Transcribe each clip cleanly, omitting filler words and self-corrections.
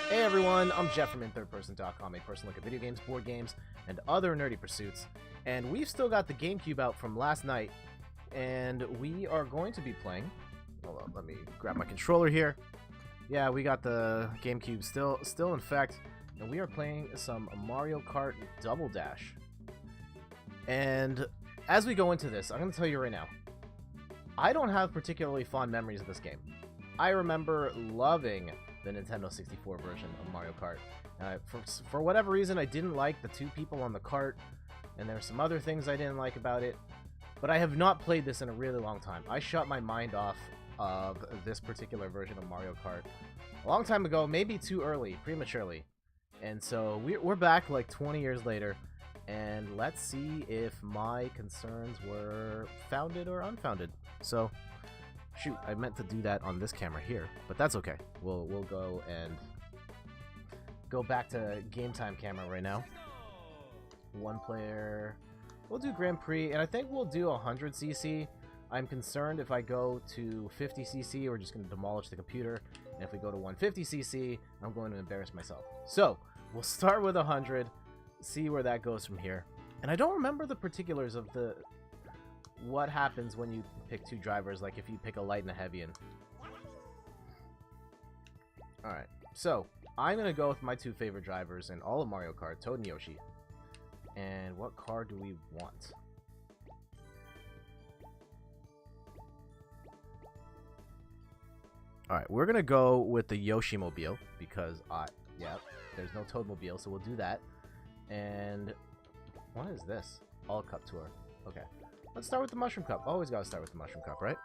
Hey everyone, I'm Jeff from InThirdPerson.com, a personal look at video games, board games, and other nerdy pursuits. And we've still got the GameCube out from last night, and we are going to be playing... Hold on, let me grab my controller here. Yeah, we got the GameCube still in effect, and we are playing some Mario Kart Double Dash. And as we go into this, I'm going to tell you right now, I don't have particularly fond memories of this game. I remember loving the Nintendo 64 version of Mario Kart. For whatever reason, I didn't like the two people on the cart, and there were some other things I didn't like about it, but I have not played this in a really long time. I shut my mind off of this particular version of Mario Kart a long time ago, maybe too early, prematurely. And so we're back like 20 years later, and let's see if my concerns were founded or unfounded. So, shoot, I meant to do that on this camera here, but that's okay. We'll go and go back to game time camera right now. One player. We'll do Grand Prix, and I think we'll do 100cc. I'm concerned if I go to 50cc, we're just going to demolish the computer. And if we go to 150cc, I'm going to embarrass myself. So, we'll start with 100, see where that goes from here. And I don't remember the particulars of what happens when you pick two drivers, like if you pick a light and a heavy. Alright, so I'm going to go with my two favorite drivers in all of Mario Kart, Toad and Yoshi. And what car do we want? Alright, we're going to go with the Yoshi-mobile because, yeah, there's no Toad-mobile, so we'll do that. And what is this? All Cup Tour. Okay. Let's start with the Mushroom Cup. Always gotta start with the Mushroom Cup, right?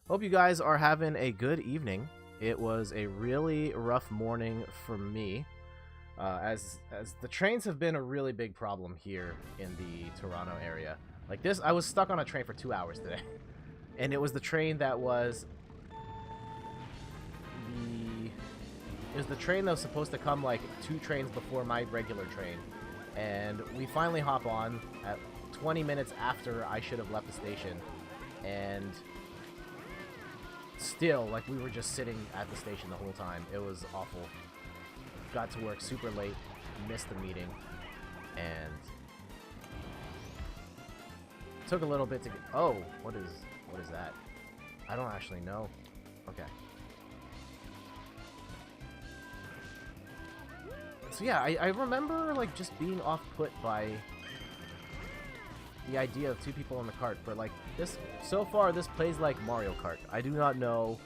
Hope you guys are having a good evening. It was a really rough morning for me, as the trains have been a really big problem here in the Toronto area. Like this, I was stuck on a train for 2 hours today, and it was the train that was the train that was supposed to come like 2 trains before my regular train, and we finally hop on at 20 minutes after I should have left the station, and still, like, we were just sitting at the station the whole time. It was awful. Got to work super late, missed the meeting, and took a little bit to get... Oh, what is that? I don't actually know. Okay. So yeah, I remember, like, just being off-put by the idea of two people on the cart, but like this, so far this plays like Mario Kart. I do not know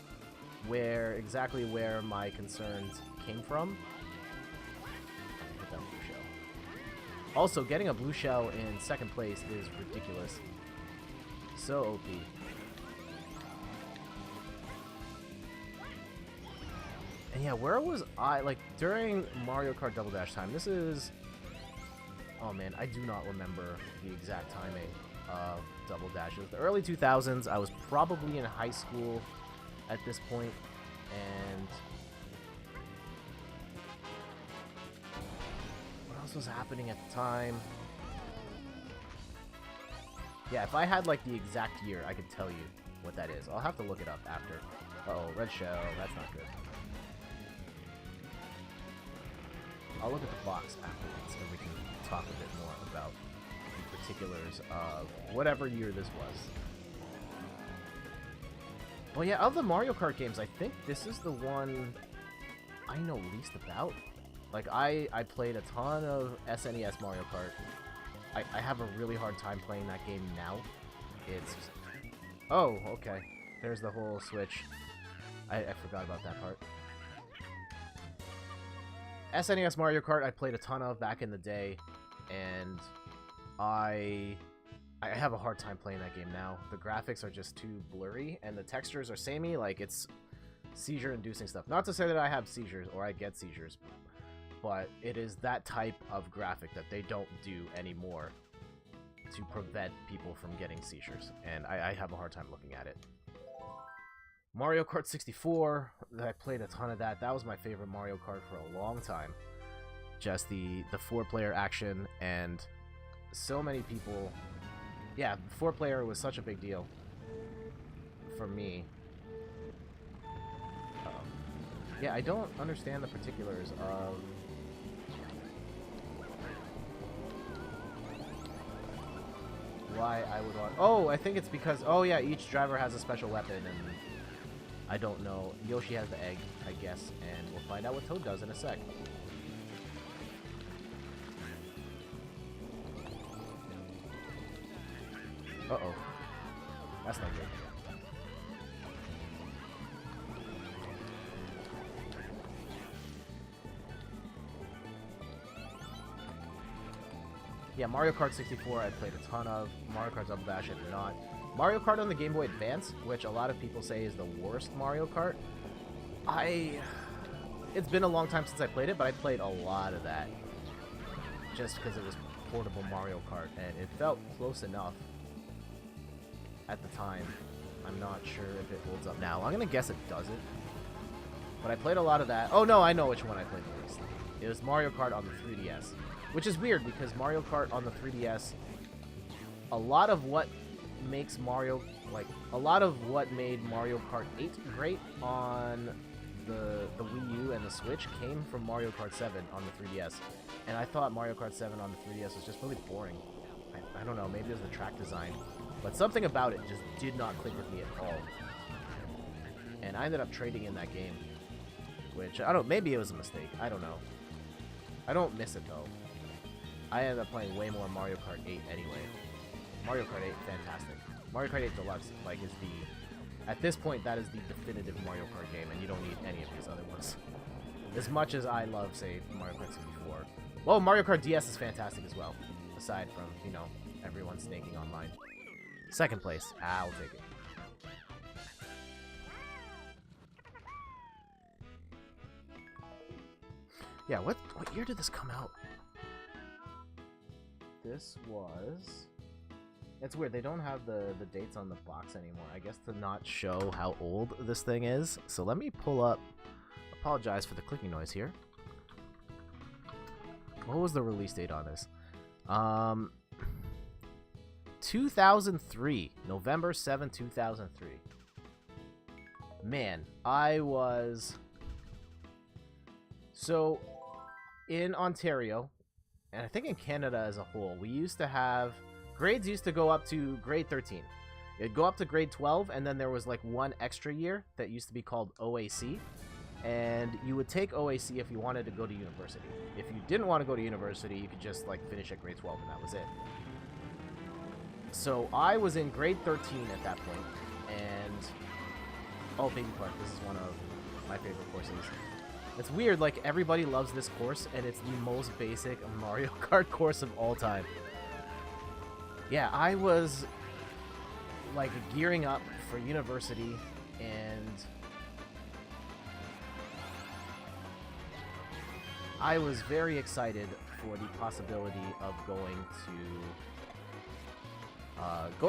exactly where my concerns came from. Hit that blue shell. Also, getting a blue shell in second place is ridiculous. So OP. And yeah, where was I, like, during Mario Kart Double Dash time? This is... Oh man, I do not remember the exact timing of Double Dash. It was the early 2000s. I was probably in high school at this point, and what else was happening at the time? Yeah, if I had like the exact year, I could tell you what that is. I'll have to look it up after. Uh-oh, red shell. That's not good. I'll look at the box afterwards, and we can talk a bit more about the particulars of whatever year this was. Well, yeah, of the Mario Kart games, I think this is the one I know least about. Like, I played a ton of SNES Mario Kart. I have a really hard time playing that game now. It's... Oh, okay. There's the whole switch. I forgot about that part. SNES Mario Kart I played a ton of back in the day, and I have a hard time playing that game now. The graphics are just too blurry, and the textures are samey, like it's seizure-inducing stuff. Not to say that I have seizures, or I get seizures, but it is that type of graphic that they don't do anymore to prevent people from getting seizures, and I have a hard time looking at it. Mario Kart 64, I played a ton of that. That was my favorite Mario Kart for a long time. Just the 4-player action, and so many people... Yeah, 4-player was such a big deal for me. Yeah, I don't understand the particulars of... why I would want... Oh, I think it's because... Oh, yeah, each driver has a special weapon, and... I don't know. Yoshi has the egg, I guess, and we'll find out what Toad does in a sec. Uh-oh. That's not good. Yeah, Mario Kart 64 I played a ton of. Mario Kart Double Dash I did not. Mario Kart on the Game Boy Advance, which a lot of people say is the worst Mario Kart. It's been a long time since I played it, but I played a lot of that. Just because it was portable Mario Kart, and it felt close enough at the time. I'm not sure if it holds up now. I'm going to guess it doesn't. But I played a lot of that. Oh, no, I know which one I played the least. It was Mario Kart on the 3DS. Which is weird, because Mario Kart on the 3DS, a lot of what makes Mario, like, a lot of what made Mario Kart 8 great on the Wii U and the Switch came from Mario Kart 7 on the 3DS. And I thought Mario Kart 7 on the 3DS was just really boring. I don't know, maybe it was the track design. But something about it just did not click with me at all. And I ended up trading in that game. Which, I don't, maybe it was a mistake. I don't know. I don't miss it, though. I ended up playing way more Mario Kart 8 anyway. Mario Kart 8, fantastic. Mario Kart 8 Deluxe, like, is the... At this point, that is the definitive Mario Kart game, and you don't need any of these other ones. As much as I love, say, Mario Kart 64. Well, Mario Kart DS is fantastic as well. Aside from, you know, everyone snaking online. Second place. I'll take it. Yeah, what year did this come out? This was... It's weird, they don't have the dates on the box anymore. I guess to not show how old this thing is. So let me pull up... Apologize for the clicking noise here. What was the release date on this? 2003. November 7, 2003. Man, I was... So, in Ontario, and I think in Canada as a whole, we used to have... Grades used to go up to grade 13. It'd go up to grade 12, and then there was like one extra year that used to be called OAC. And you would take OAC if you wanted to go to university. If you didn't want to go to university, you could just like finish at grade 12, and that was it. So I was in grade 13 at that point, and... Oh, Baby Park, this is one of my favorite courses. It's weird, like, everybody loves this course, and it's the most basic Mario Kart course of all time. Yeah, I was, like, gearing up for university, and I was very excited for the possibility of going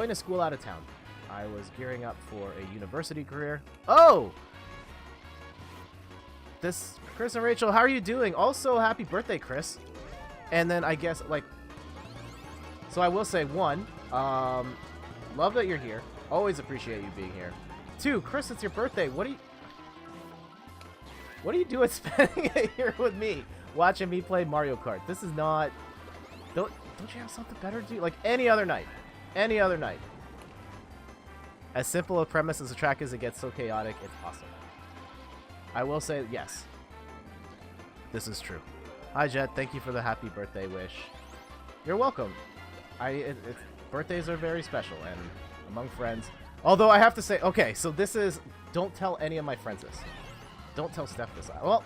to school out of town. I was gearing up for a university career. Oh! This, Chris and Rachel, how are you doing? Also, happy birthday, Chris. And then I guess, like, so I will say, one, love that you're here. Always appreciate you being here. Two, Chris, it's your birthday. What do you do with spending it here with me? Watching me play Mario Kart. This is not, don't you have something better to do? Like, any other night. Any other night. As simple a premise as the track is, it gets so chaotic, it's awesome. I will say, yes. This is true. Hi, Jet. Thank you for the happy birthday wish. You're welcome. Birthdays are very special, and among friends. Although, I have to say, okay, so this is... Don't tell any of my friends this. Don't tell Steph this. Well,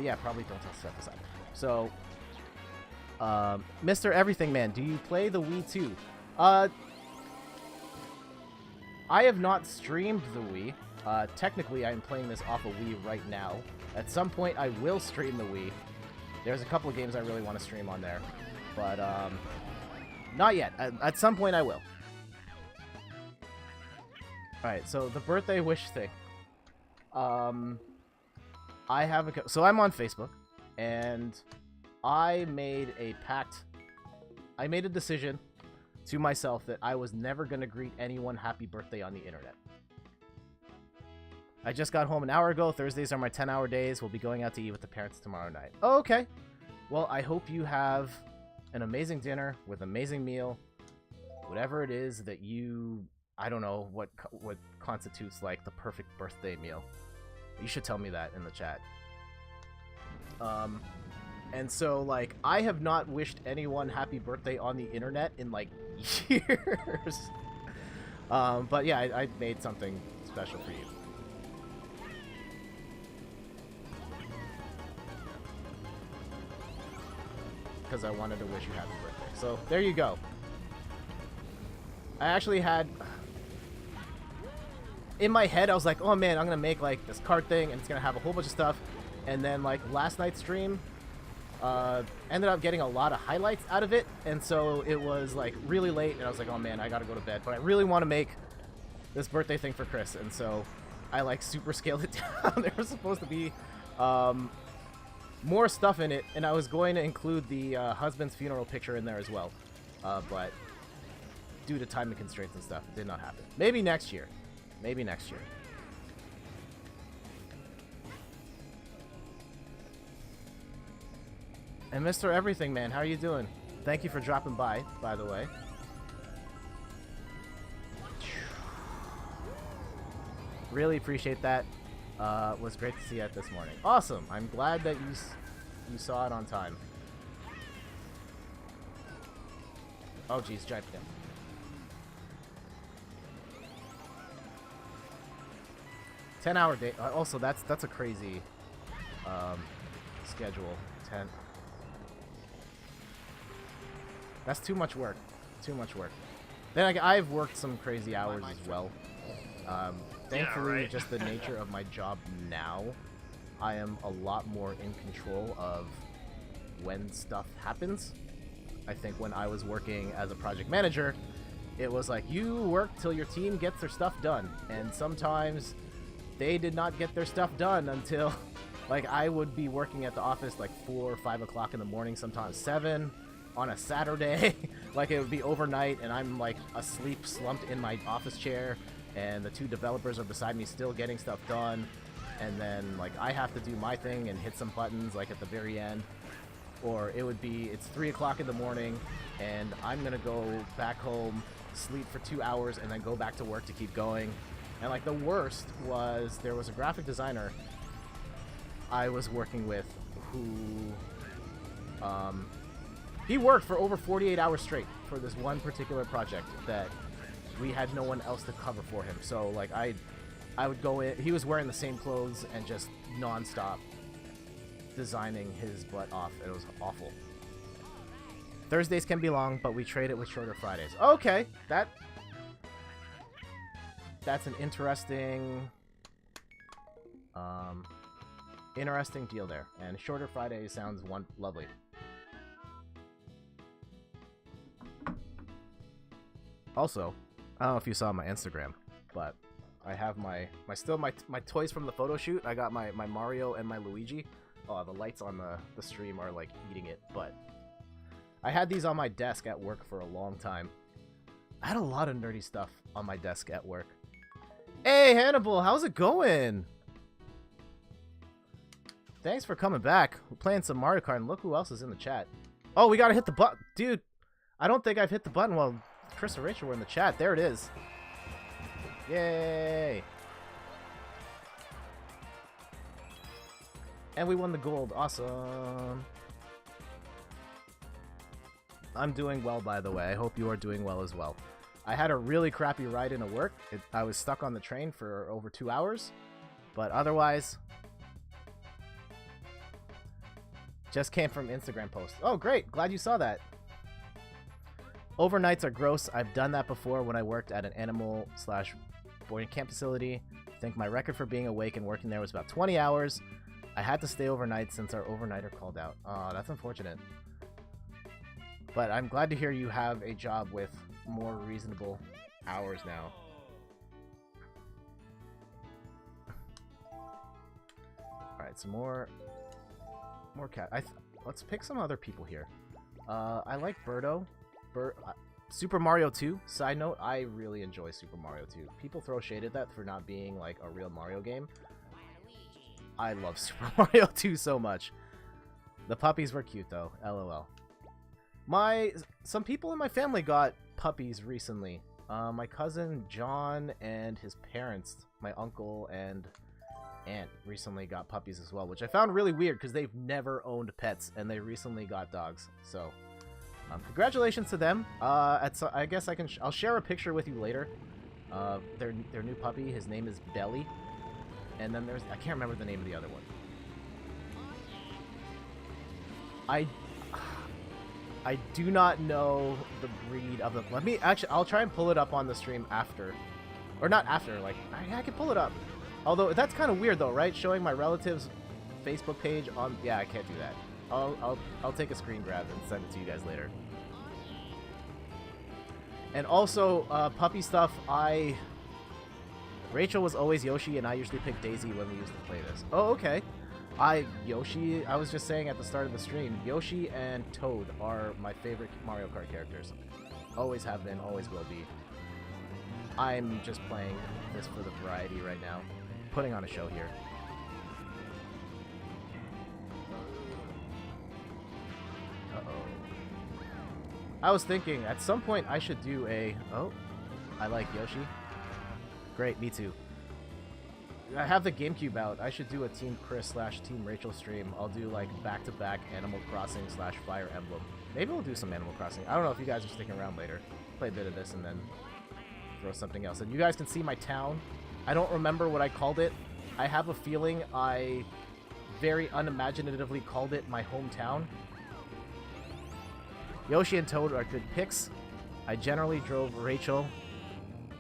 yeah, probably don't tell Steph this either. So, Mr. Everything Man, do you play the Wii too? I have not streamed the Wii. Technically, I'm playing this off a Wii right now. At some point, I will stream the Wii. There's a couple of games I really want to stream on there. But, not yet. At some point, I will. Alright, so the birthday wish thing. I have a... So I'm on Facebook, and I made a pact. I made a decision to myself that I was never going to greet anyone happy birthday on the internet. I just got home an hour ago. Thursdays are my 10-hour days. We'll be going out to eat with the parents tomorrow night. Oh, okay. Well, I hope you have an amazing dinner with an amazing meal. Whatever it is that you... I don't know what constitutes, like, the perfect birthday meal. You should tell me that in the chat. And so, like, I have not wished anyone happy birthday on the internet in, like, years. But yeah, I made something special for you. Because I wanted to wish you happy birthday. So, there you go. I actually had... In my head, I was like, oh man, I'm going to make, like, this card thing, and it's going to have a whole bunch of stuff. And then, like, last night's stream, ended up getting a lot of highlights out of it. And so it was, like, really late, and I was like, oh man, I got to go to bed. But I really want to make this birthday thing for Chris. And so I, like, super scaled it down. There was supposed to be more stuff in it, and I was going to include the husband's funeral picture in there as well. But due to timing constraints and stuff, it did not happen. Maybe next year. Maybe next year. And Mr. Everything Man, how are you doing? Thank you for dropping by the way. Really appreciate that. Was great to see it this morning. Awesome. I'm glad that you saw it on time. Oh geez, giant pin. $10-hour day. Also, that's a crazy schedule. 10. That's too much work. Too much work. Then I've worked some crazy hours as well. Thankfully, yeah, right. just the nature of my job now, I am a lot more in control of when stuff happens. I think when I was working as a project manager, it was like, you work till your team gets their stuff done. And sometimes they did not get their stuff done until, like, I would be working at the office like 4 or 5 o'clock in the morning, sometimes 7 on a Saturday. Like, it would be overnight, and I'm, like, asleep, slumped in my office chair, and the 2 developers are beside me still getting stuff done. And then, like, I have to do my thing and hit some buttons, like, at the very end. Or it would be, it's 3 o'clock in the morning, and I'm gonna go back home, sleep for 2 hours, and then go back to work to keep going. And, like, the worst was, there was a graphic designer I was working with who, he worked for over 48 hours straight for this one particular project that we had no one else to cover for him. So, like, I would go in, he was wearing the same clothes and just non-stop designing his butt off. It was awful. Thursdays can be long, but we trade it with shorter Fridays. Okay, that's an interesting interesting deal there. And shorter Fridays sounds lovely. Also, I don't know if you saw my Instagram, but I have my toys from the photo shoot. I got my Mario and my Luigi. Oh, the lights on the stream are like eating it, but I had these on my desk at work for a long time. I had a lot of nerdy stuff on my desk at work. Hey, Hannibal, how's it going? Thanks for coming back. We're playing some Mario Kart, and look who else is in the chat. Oh, we gotta hit the button. Dude, I don't think I've hit the button while Chris and Rachel were in the chat. There it is. Yay! And we won the gold. Awesome. I'm doing well, by the way. I hope you are doing well as well. I had a really crappy ride into work. I was stuck on the train for over 2 hours. But otherwise, just came from Instagram post. Oh, great. Glad you saw that. Overnights are gross. I've done that before when I worked at an animal/boarding camp facility. I think my record for being awake and working there was about 20 hours. I had to stay overnight since our overnighter called out. Oh, that's unfortunate. But I'm glad to hear you have a job with more reasonable hours now. Alright, some more cat. Let's pick some other people here. I like Birdo. Super Mario 2, side note, I really enjoy Super Mario 2. People throw shade at that for not being like a real Mario game. I love Super Mario 2 so much. The puppies were cute though, LOL. Some people in my family got puppies recently. My cousin John and his parents, my uncle and aunt, recently got puppies as well, which I found really weird because they've never owned pets and they recently got dogs. So, congratulations to them. I guess I'll share a picture with you later. Their new puppy. His name is Belly, and then I can't remember the name of the other one. I do not know the breed of the... I'll try and pull it up on the stream after. Or not after, like, I can pull it up. Although, that's kind of weird though, right? Showing my relative's Facebook page on... Yeah, I can't do that. I'll take a screen grab and send it to you guys later. And also, puppy stuff, Rachel was always Yoshi, and I usually pick Daisy when we used to play this. Oh, okay. Yoshi, I was just saying at the start of the stream, Yoshi and Toad are my favorite Mario Kart characters. Always have been, always will be. I'm just playing this for the variety right now. Putting on a show here. Uh-oh. I was thinking, at some point I should do a... Oh, I like Yoshi. Great, me too. I have the GameCube out. I should do a Team Chris / Team Rachel stream. I'll do like back-to-back Animal Crossing / Fire Emblem. Maybe we'll do some Animal Crossing. I don't know if you guys are sticking around later. Play a bit of this and then throw something else. And you guys can see my town. I don't remember what I called it. I have a feeling I very unimaginatively called it my hometown. Yoshi and Toad are good picks. I generally drove Rachel,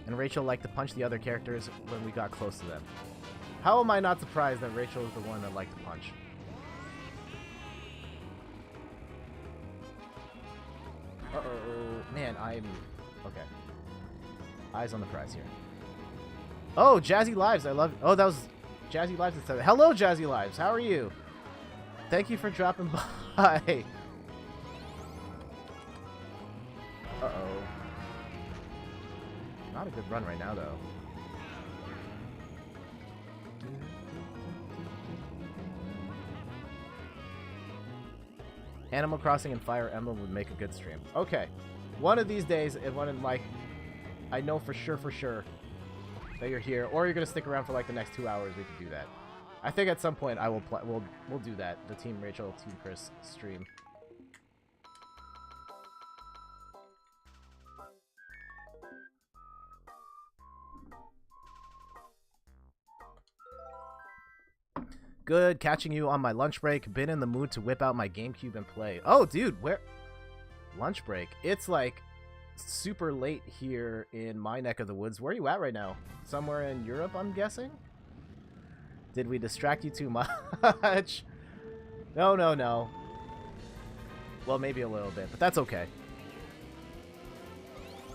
and Rachel liked to punch the other characters when we got close to them. How am I not surprised that Rachel is the one that liked to punch? Uh-oh. Man, okay. Eyes on the prize here. Oh, Jazzy Lives, I love... Oh, that was Jazzy Lives that said... Hello, Jazzy Lives, how are you? Thank you for dropping by. Uh-oh. Not a good run right now, though. Animal Crossing and Fire Emblem would make a good stream. Okay. One of these days, I know for sure that you're here, or you're gonna stick around for like the next 2 hours, we can do that. I think at some point we'll do that. The Team Rachel, Team Chris stream. Good, catching you on my lunch break. Been in the mood to whip out my GameCube and play. Oh, dude, where... Lunch break. It's like super late here in my neck of the woods. Where are you at right now? Somewhere in Europe, I'm guessing? Did we distract you too much? No. Well, maybe a little bit, but that's okay.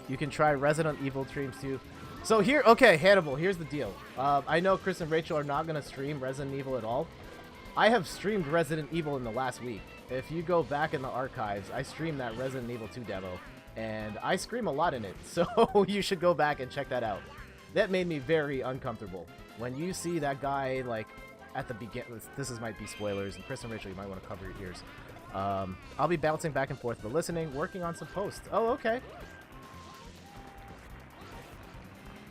You can try Resident Evil streams too. So here, okay, Hannibal, here's the deal. I know Chris and Rachel are not going to stream Resident Evil at all. I have streamed Resident Evil in the last week. If you go back in the archives, I streamed that Resident Evil 2 demo, and I scream a lot in it, so you should go back and check that out. That made me very uncomfortable. When you see that guy, like, at the beginning, might be spoilers, and Chris and Rachel, you might want to cover your ears. I'll be bouncing back and forth, but listening, working on some posts. Oh, okay.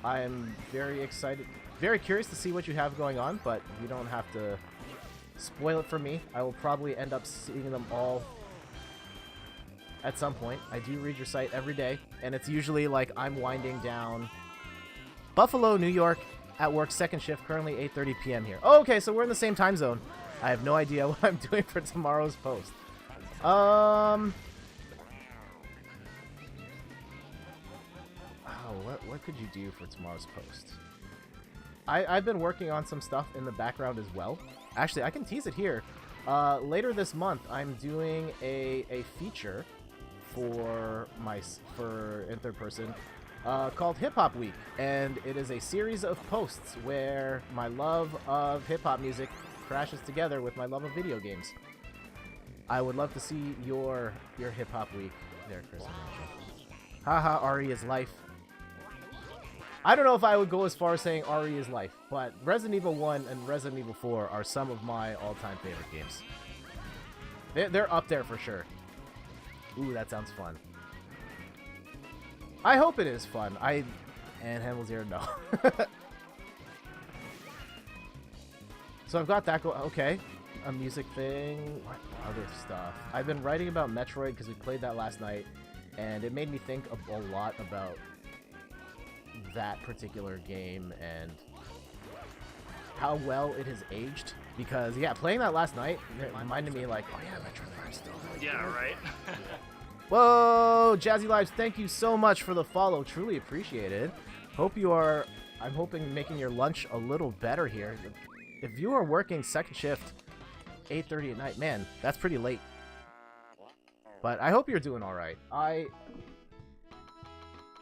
I'm very excited, very curious to see what you have going on, but you don't have to spoil it for me. I will probably end up seeing them all at some point. I do read your site every day, and it's usually like I'm winding down. Buffalo, New York, at work, second shift, currently 8:30 p.m. here. Oh, okay, so we're in the same time zone. I have no idea what I'm doing for tomorrow's post. What could you do for tomorrow's post? I've been working on some stuff in the background as well. Actually, I can tease it here. Later this month, I'm doing a feature for in third person called Hip Hop Week, and it is a series of posts where my love of hip hop music crashes together with my love of video games. I would love to see your hip hop week there, Chris and Rachel. Haha, Ari is life. I don't know if I would go as far as saying Ari is life, but Resident Evil 1 and Resident Evil 4 are some of my all-time favorite games. They're up there for sure. Ooh, that sounds fun. I hope it is fun. And Handle Zero, no. So I've got that okay. A music thing. What other stuff? I've been writing about Metroid because we played that last night, and it made me think a lot about that particular game and how well it has aged. Because, yeah, playing that last night, it reminded me, like, oh yeah, Metroid Prime's still really Yeah, right? Whoa, Jazzy Lives, thank you so much for the follow. Truly appreciated. I'm hoping making your lunch a little better here. If you are working second shift, 8:30 at night, man, that's pretty late. But I hope you're doing all right.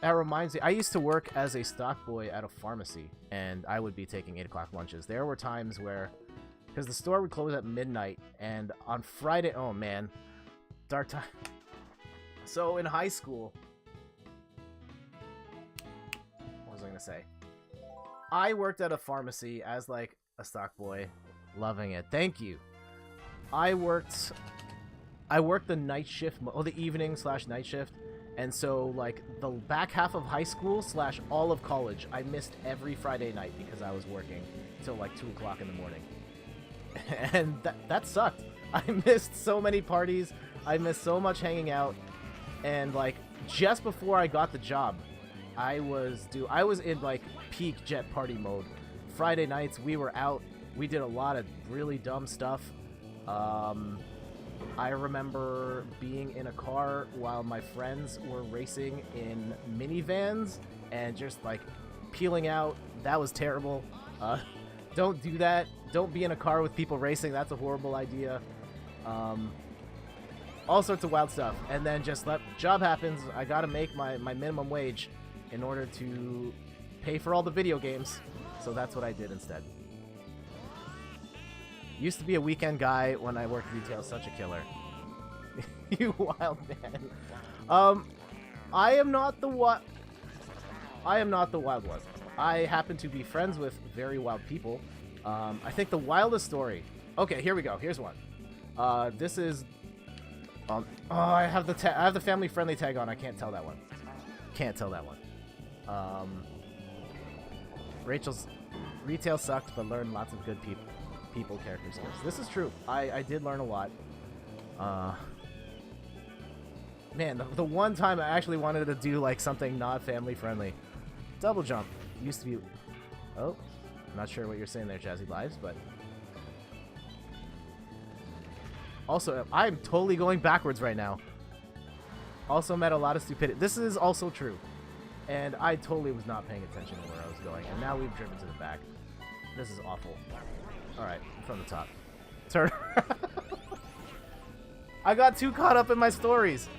That reminds me, I used to work as a stock boy at a pharmacy, and I would be taking 8 o'clock lunches. There were times where, because the store would close at midnight, and on Friday, oh man, dark time. So in high school, what was I gonna say? I worked at a pharmacy as like a stock boy, loving it. Thank you. I worked the night shift, the evening/night shift, and so like the back half of high school / all of college, I missed every Friday night because I was working till like 2 o'clock in the morning, and that sucked. I missed so many parties. I missed so much hanging out. And like just before I got the job, I was in like peak jet party mode. Friday nights we were out. We did a lot of really dumb stuff. I remember being in a car while my friends were racing in minivans and just like peeling out. That was terrible. Don't do that. Don't be in a car with people racing. That's a horrible idea. All sorts of wild stuff, and then just job happens. I gotta make my minimum wage in order to pay for all the video games, so that's what I did instead. Used to be a weekend guy when I worked retail. Such a killer. You wild man. I am not the wild one. I happen to be friends with very wild people. I think the wildest story. Okay, here we go. Here's one. This is. Oh, I have the family-friendly tag on. I can't tell that one. Can't tell that one. Rachel's retail sucked, but learned lots of good people character skills. This is true. I did learn a lot. Man, the one time I actually wanted to do like something not family-friendly. Double jump used to be. Oh, I'm not sure what you're saying there, Jazzy Lives, but. Also, I'm totally going backwards right now. Also met a lot of stupidity. This is also true. And I totally was not paying attention to where I was going. And now we've driven to the back. This is awful. Alright, from the top. Turn. I got too caught up in my stories.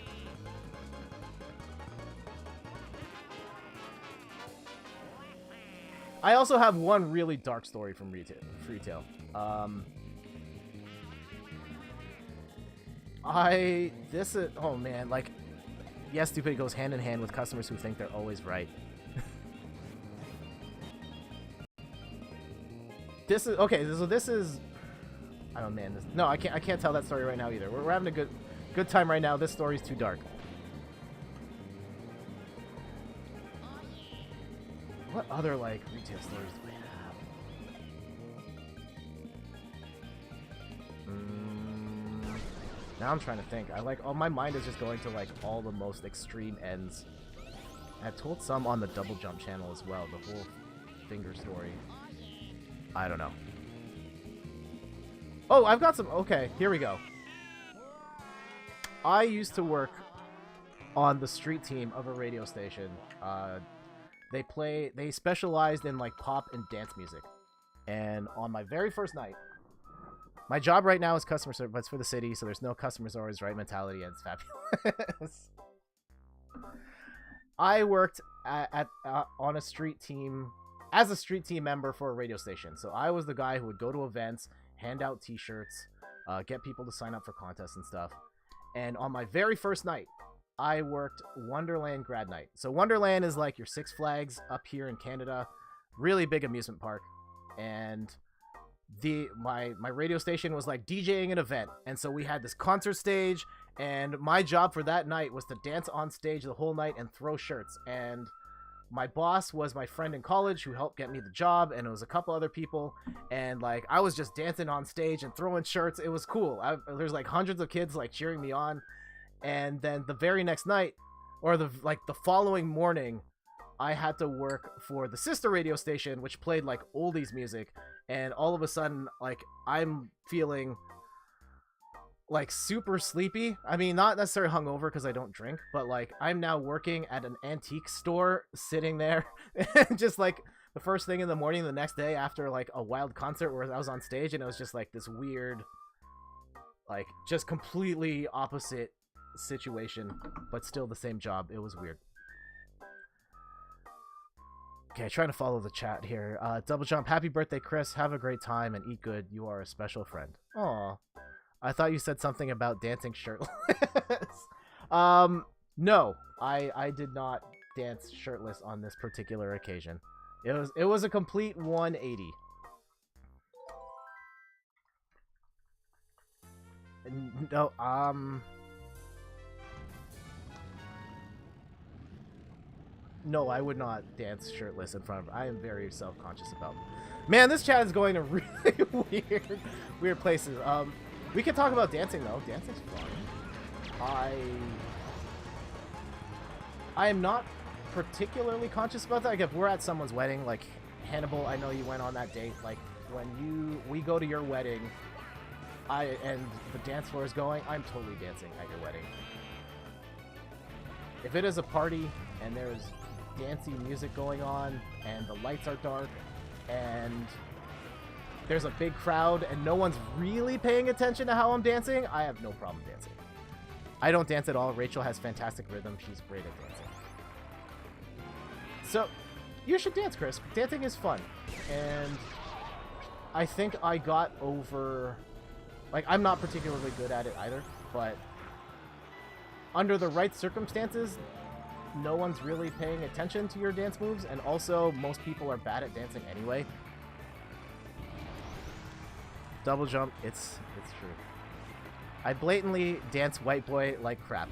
I also have one really dark story from retail. Oh man, like, yes, stupid goes hand in hand with customers who think they're always right. This is, okay, so this is, oh man, no, I can't tell that story right now either. We're having a good time right now. This story's too dark. What other, like, retail stories do we have? Now I'm trying to think. My mind is just going to like all the most extreme ends. I've told some on the Double Jump channel as well, the whole finger story. I don't know. Oh, I've got some. Okay, here we go. I used to work on the street team of a radio station. They specialized in like pop and dance music. And on my very first night, my job right now is customer service, but it's for the city, so there's no customers always right mentality, and it's fabulous. I worked on a street team, as a street team member for a radio station. So I was the guy who would go to events, hand out t-shirts, get people to sign up for contests and stuff. And on my very first night, I worked Wonderland grad night. So Wonderland is like your Six Flags up here in Canada, really big amusement park, and my radio station was like DJing an event, and so we had this concert stage, and my job for that night was to dance on stage the whole night and throw shirts. And my boss was my friend in college who helped get me the job, and it was a couple other people, and like I was just dancing on stage and throwing shirts. It was cool. There's like hundreds of kids like cheering me on. And then the very next night, or the following morning, I had to work for the sister radio station, which played like oldies music. And all of a sudden, like, I'm feeling like super sleepy. I mean, not necessarily hungover because I don't drink, but like I'm now working at an antique store, sitting there, and just like the first thing in the morning the next day after like a wild concert where I was on stage, and it was just like this weird, like just completely opposite situation, but still the same job. It was weird. Okay, trying to follow the chat here. Double Jump, happy birthday, Chris. Have a great time and eat good. You are a special friend. Aw. I thought you said something about dancing shirtless. No, I did not dance shirtless on this particular occasion. It was a complete 180. No, no, I would not dance shirtless in front of her. I am very self-conscious about it. Man, this chat is going to really weird places. We can talk about dancing, though. Dancing's fun. I am not particularly conscious about that. Like, if we're at someone's wedding, like, Hannibal, I know you went on that date. Like, when we go to your wedding, and the dance floor is going, I'm totally dancing at your wedding. If it is a party, and there's dancey music going on, and the lights are dark, and there's a big crowd, and no one's really paying attention to how I'm dancing, I have no problem dancing. I don't dance at all. Rachel has fantastic rhythm. She's great at dancing. So, you should dance, Chris. Dancing is fun. And I think I got over... Like, I'm not particularly good at it either, but under the right circumstances, no one's really paying attention to your dance moves, and also most people are bad at dancing anyway. Double Jump, it's true. I blatantly dance white boy like crap.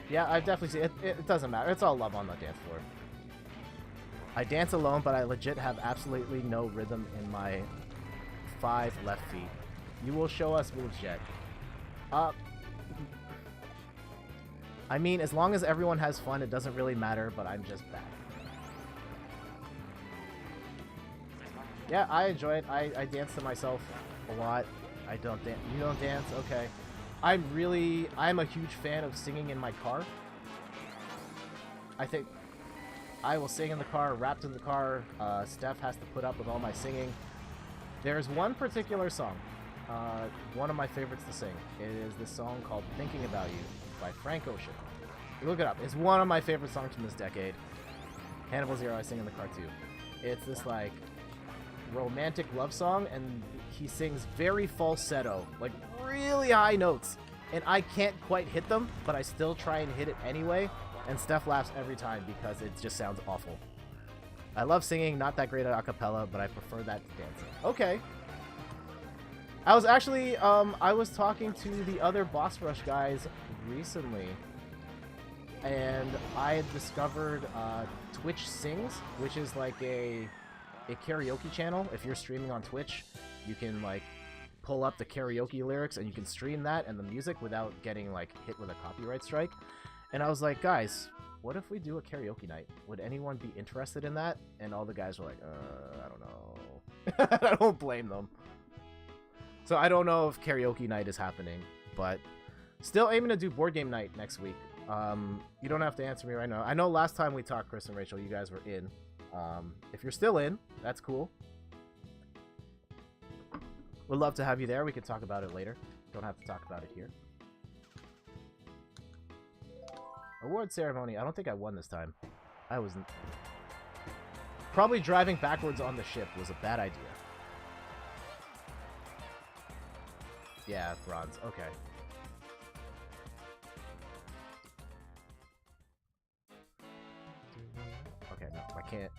Yeah, I've definitely seen it. It doesn't matter. It's all love on the dance floor. I dance alone, but I legit have absolutely no rhythm in my 5 left feet. You will show us moves yet. I mean, as long as everyone has fun, it doesn't really matter, but I'm just bad. Yeah, I enjoy it. I dance to myself a lot. I don't dance. You don't dance? Okay. I'm a huge fan of singing in my car. I think I will sing in the car, wrapped in the car. Steph has to put up with all my singing. There's one particular song, one of my favorites to sing. It is this song called Thinking About You by Frank Ocean. Look it up. It's one of my favorite songs from this decade. Hannibal Zero, I sing in the car too. It's this like romantic love song, and he sings very falsetto, like really high notes, and I can't quite hit them, but I still try and hit it anyway, and Steph laughs every time because it just sounds awful. I love singing, not that great at acapella, but I prefer that to dancing. Okay. I was actually, I was talking to the other Boss Rush guys recently, and I had discovered Twitch Sings, which is like a karaoke channel. If you're streaming on Twitch, you can like pull up the karaoke lyrics and you can stream that and the music without getting like hit with a copyright strike. And I was like, guys, what if we do a karaoke night? Would anyone be interested in that? And all the guys were like, I don't know. I don't blame them. So I don't know if karaoke night is happening, but still aiming to do board game night next week. You don't have to answer me right now. I know last time we talked, Chris and Rachel, you guys were in. If you're still in, that's cool. Would love to have you there. We could talk about it later. Don't have to talk about it here. Award ceremony. I don't think I won this time. I wasn't. Probably driving backwards on the ship was a bad idea. Yeah, bronze. Okay. Okay, no, I can't.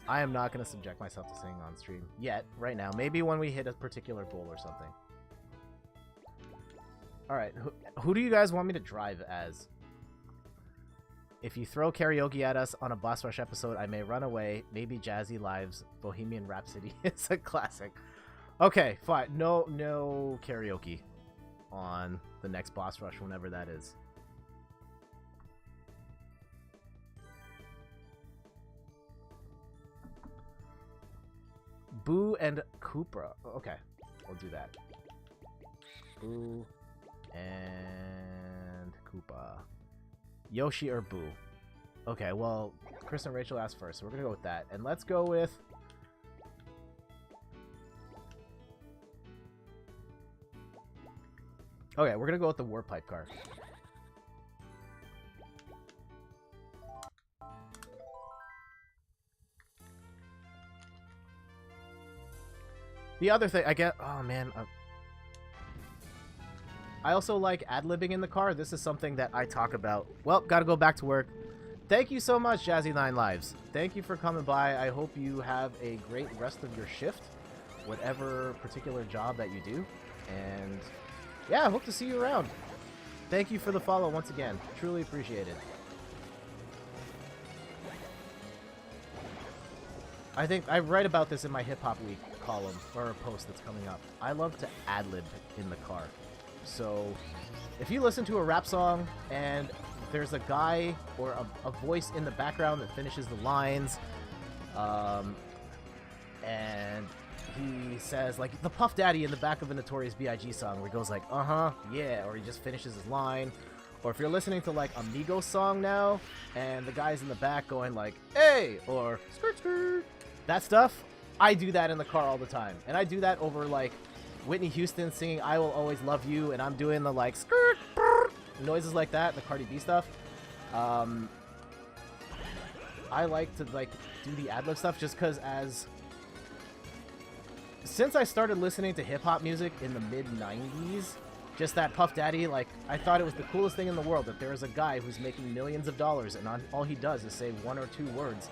I am not going to subject myself to singing on stream yet, right now. Maybe when we hit a particular goal or something. Alright, who do you guys want me to drive as? If you throw karaoke at us on a Boss Rush episode, I may run away. Maybe Jazzy Live's Bohemian Rhapsody is a classic. Okay, fine. No karaoke on the next Boss Rush, whenever that is. Boo and Koopa. Okay, we'll do that. Boo and Koopa. Yoshi or Boo? Okay, well, Chris and Rachel asked first, so we're gonna go with that. And let's go with... Okay, we're gonna go with the Warpipe car. The other thing, I get... Oh, man. I also like ad-libbing in the car. This is something that I talk about. Well, gotta go back to work. Thank you so much, Jazzy9 Lives. Thank you for coming by. I hope you have a great rest of your shift, whatever particular job that you do. And, yeah, I hope to see you around. Thank you for the follow once again. Truly appreciate it. I think I write about this in my Hip Hop Week column, or a post that's coming up. I love to ad-lib in the car. So, if you listen to a rap song and there's a guy or a voice in the background that finishes the lines, and he says, like, the Puff Daddy in the back of a Notorious B.I.G. song, where he goes like, uh-huh, yeah, or he just finishes his line, or if you're listening to, like, a Migos song now, and the guy's in the back going like, hey, or skirt skirt, that stuff, I do that in the car all the time. And I do that over, like, Whitney Houston singing I Will Always Love You, and I'm doing the, like, skirt, brr, noises like that, the Cardi B stuff. I like to, like, do the ad-lib stuff just because since I started listening to hip-hop music in the mid-90s, just that Puff Daddy, like, I thought it was the coolest thing in the world that there is a guy who's making millions of dollars, and all he does is say one or two words,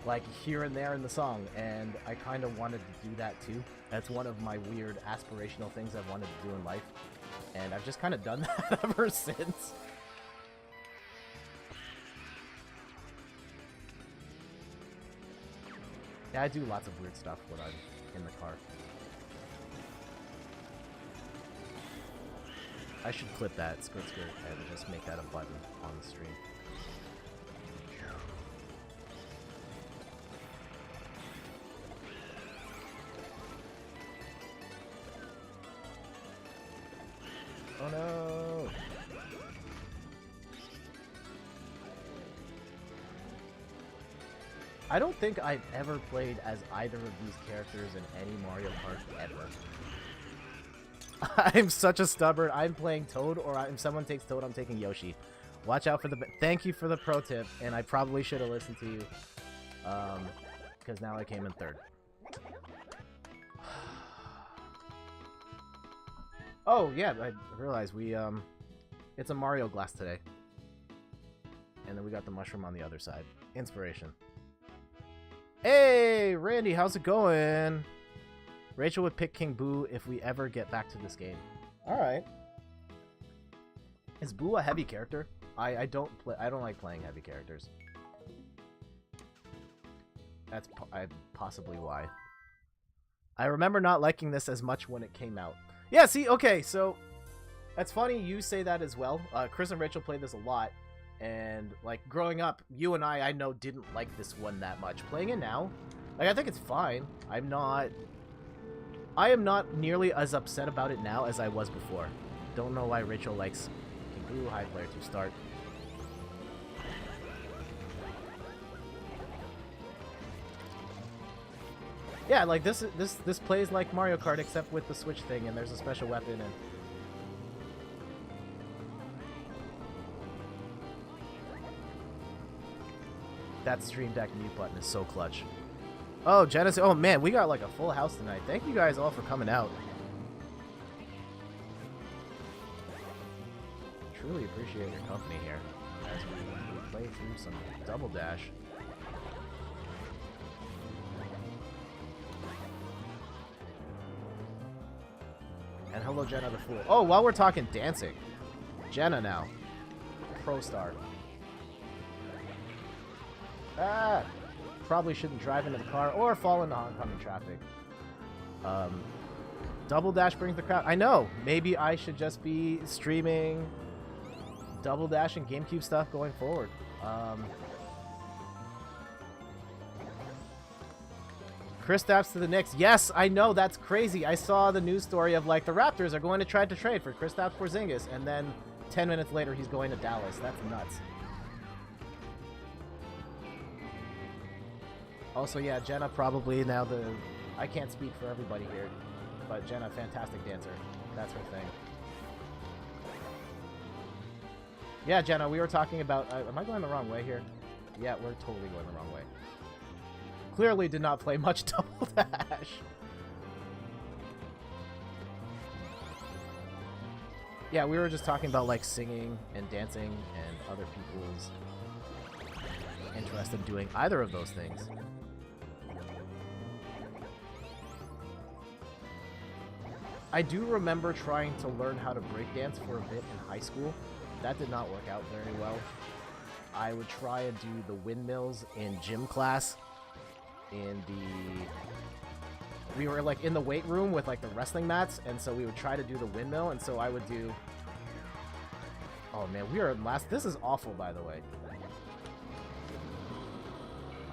like, here and there in the song, and I kind of wanted to do that too. That's one of my weird aspirational things I've wanted to do in life, and I've just kind of done that ever since. Yeah, I do lots of weird stuff when I'm in the car. I should clip that, skirt skirt, and just make that a button on the stream. Oh no! I don't think I've ever played as either of these characters in any Mario Kart ever. I'm such a stubborn. I'm playing Toad, or if someone takes Toad, I'm taking Yoshi. Watch out for the... Thank you for the pro tip, and I probably should have listened to you. Because now I came in third. Oh, yeah, I realized we, it's a Mario glass today. And then we got the mushroom on the other side. Inspiration. Hey, Randy, how's it going? Rachel would pick King Boo if we ever get back to this game. Alright. Is Boo a heavy character? I don't like playing heavy characters. That's possibly why. I remember not liking this as much when it came out. Yeah, see, okay, so that's funny you say that as well. Chris and Rachel played this a lot, and, like, growing up, you and I know, didn't like this one that much. Playing it now, like, I think it's fine. I am not nearly as upset about it now as I was before. Don't know why Rachel likes King Boo, high player to start. Yeah, like this plays like Mario Kart except with the Switch thing, and there's a special weapon and that Stream Deck mute button is so clutch. Oh, Genesis. Oh man, we got like a full house tonight. Thank you guys all for coming out. truly appreciate your company here as we play through some Double Dash. And hello, Jenna the Fool. Oh, while we're talking dancing, Jenna now. Pro star. Ah! Probably shouldn't drive into the car or fall into oncoming traffic. Double Dash brings the crowd. I know. Maybe I should just be streaming Double Dash and GameCube stuff going forward. Kristaps to the Knicks. Yes, I know. That's crazy. I saw the news story of, like, the Raptors are going to try to trade for Kristaps Porzingis, and then 10 minutes later he's going to Dallas. That's nuts. Also, yeah, Jenna probably now the... I can't speak for everybody here, but Jenna, fantastic dancer. That's her thing. Yeah, Jenna, we were talking about... am I going the wrong way here? Yeah, we're totally going the wrong way. Clearly did not play much Double Dash. Yeah, we were just talking about, like, singing and dancing and other people's interest in doing either of those things. I do remember trying to learn how to breakdance for a bit in high school. That did not work out very well. I would try and do the windmills in gym class. We were, like, in the weight room with, like, the wrestling mats, and so we would try to do the windmill, and so I would do... Oh, man, we are last... This is awful, by the way.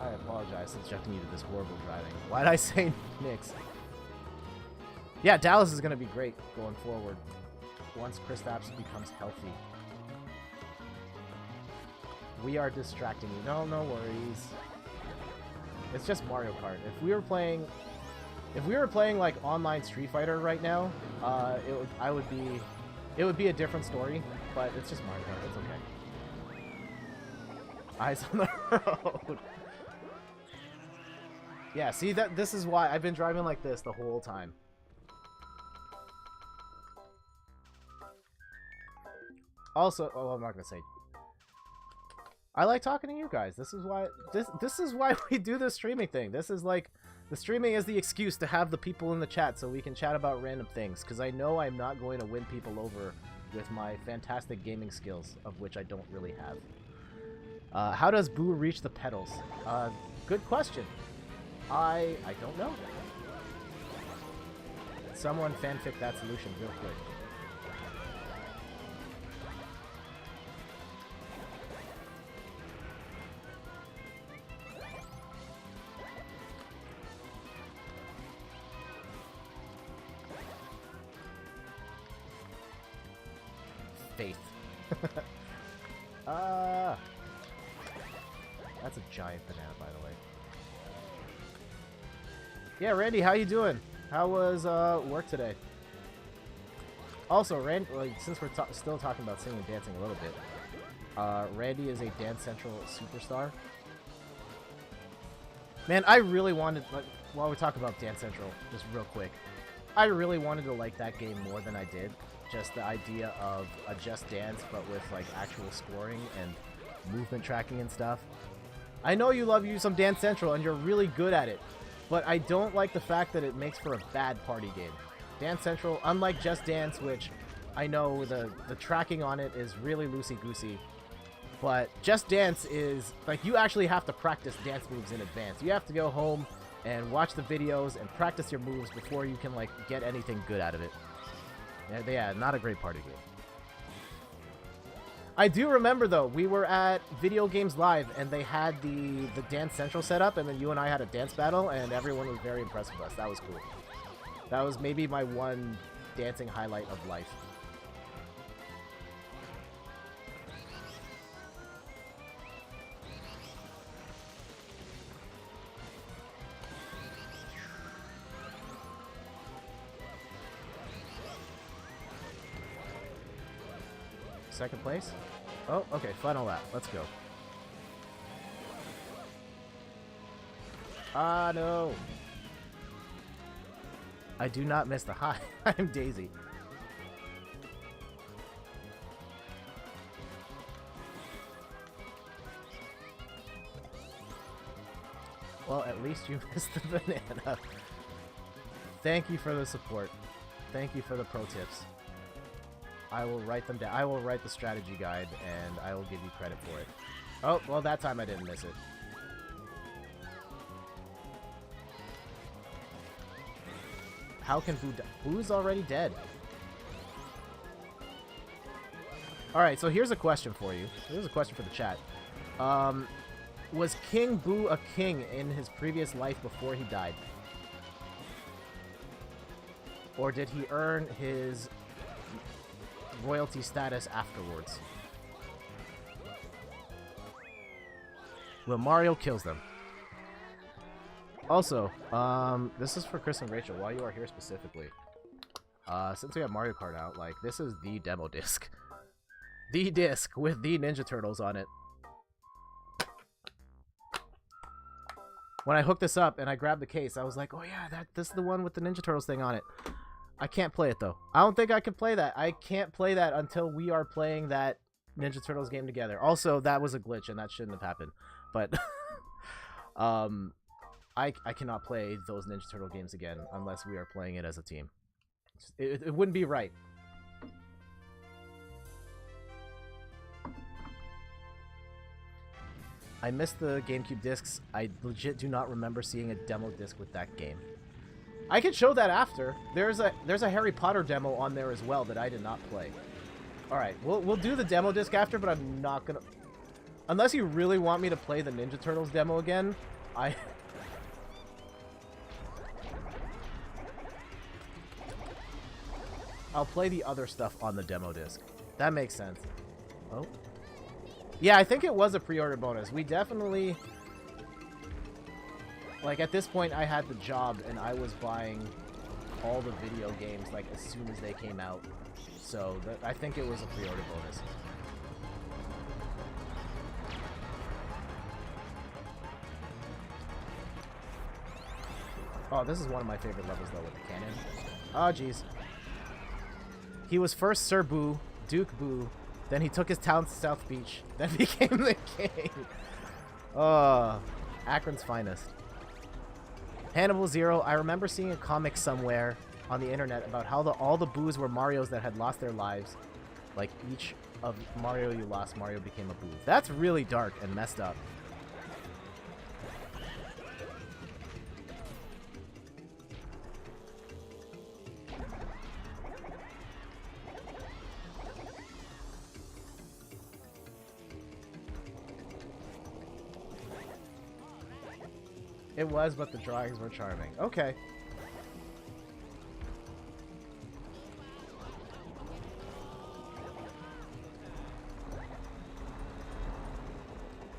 I apologize subjecting you to this horrible driving. Why did I say Knicks? Yeah, Dallas is going to be great going forward once Kristaps becomes healthy. We are distracting you. No, no worries. It's just Mario Kart. If we were playing like online Street Fighter right now, it would be a different story, but it's just Mario Kart. It's okay. Eyes on the road. Yeah, see, this is why I've been driving like this the whole time. Also, oh, I'm not gonna say. I like talking to you guys. This is why this is why we do this streaming thing. This is like the streaming is the excuse to have the people in the chat so we can chat about random things. Because I know I'm not going to win people over with my fantastic gaming skills, of which I don't really have. How does Boo reach the pedals? Good question. I don't know. Someone fanfic that solution real quick. Faith. That's a giant banana, by the way. Yeah, Randy, how you doing? How was work today? Also, Randy, like, since we're still talking about singing and dancing a little bit, Randy is a Dance Central superstar. Man, I really wanted, like, while we talk about Dance Central, just real quick, I really wanted to like that game more than I did. Just the idea of a Just Dance, but with like actual scoring and movement tracking and stuff. I know you love some Dance Central and you're really good at it, but I don't like the fact that it makes for a bad party game. Dance Central, unlike Just Dance, which I know the tracking on it is really loosey-goosey, but Just Dance is, like, you actually have to practice dance moves in advance. You have to go home and watch the videos and practice your moves before you can, like, get anything good out of it. Yeah, not a great party game. I do remember, though, we were at Video Games Live, and they had the Dance Central set up, and then you and I had a dance battle, and everyone was very impressed with us. That was cool. That was maybe my one dancing highlight of life. Second place? Oh, okay, final lap. Let's go. Ah, no. I do not miss the high. I'm Daisy. Well, at least you missed the banana. Thank you for the support. Thank you for the pro tips. I will write them down. I will write the strategy guide, and I will give you credit for it. Oh, well, that time I didn't miss it. How can Boo... Boo's already dead. Alright, so here's a question for you. Here's a question for the chat. Was King Boo a king in his previous life before he died? Or did he earn his royalty status afterwards? Well, Mario kills them. Also, this is for Chris and Rachel, while you are here specifically. Since we have Mario Kart out, like, this is the demo disc. The disc with the Ninja Turtles on it. When I hooked this up and I grabbed the case, I was like, oh yeah, this is the one with the Ninja Turtles thing on it. I can't play it, though. I don't think I can play that. I can't play that until we are playing that Ninja Turtles game together. Also, that was a glitch, and that shouldn't have happened. But, I cannot play those Ninja Turtle games again unless we are playing it as a team. It wouldn't be right. I missed the GameCube discs. I legit do not remember seeing a demo disc with that game. I can show that after. There's a Harry Potter demo on there as well that I did not play. All right, we'll do the demo disc after, but I'm not gonna. Unless you really want me to play the Ninja Turtles demo again, I'll play the other stuff on the demo disc. That makes sense. Oh. Yeah, I think it was a pre-order bonus. We definitely... Like, at this point, I had the job, and I was buying all the video games, like, as soon as they came out. So, I think it was a pre-order bonus. Oh, this is one of my favorite levels, though, with the cannon. Oh, jeez. He was first Sir Boo, Duke Boo, then he took his town to South Beach, then became the king. Akron's finest. Hannibal Zero, I remember seeing a comic somewhere on the internet about how all the Boos were Marios that had lost their lives. Like, each of Mario you lost, Mario became a Boo. That's really dark and messed up. It was, but the drawings were charming. Okay.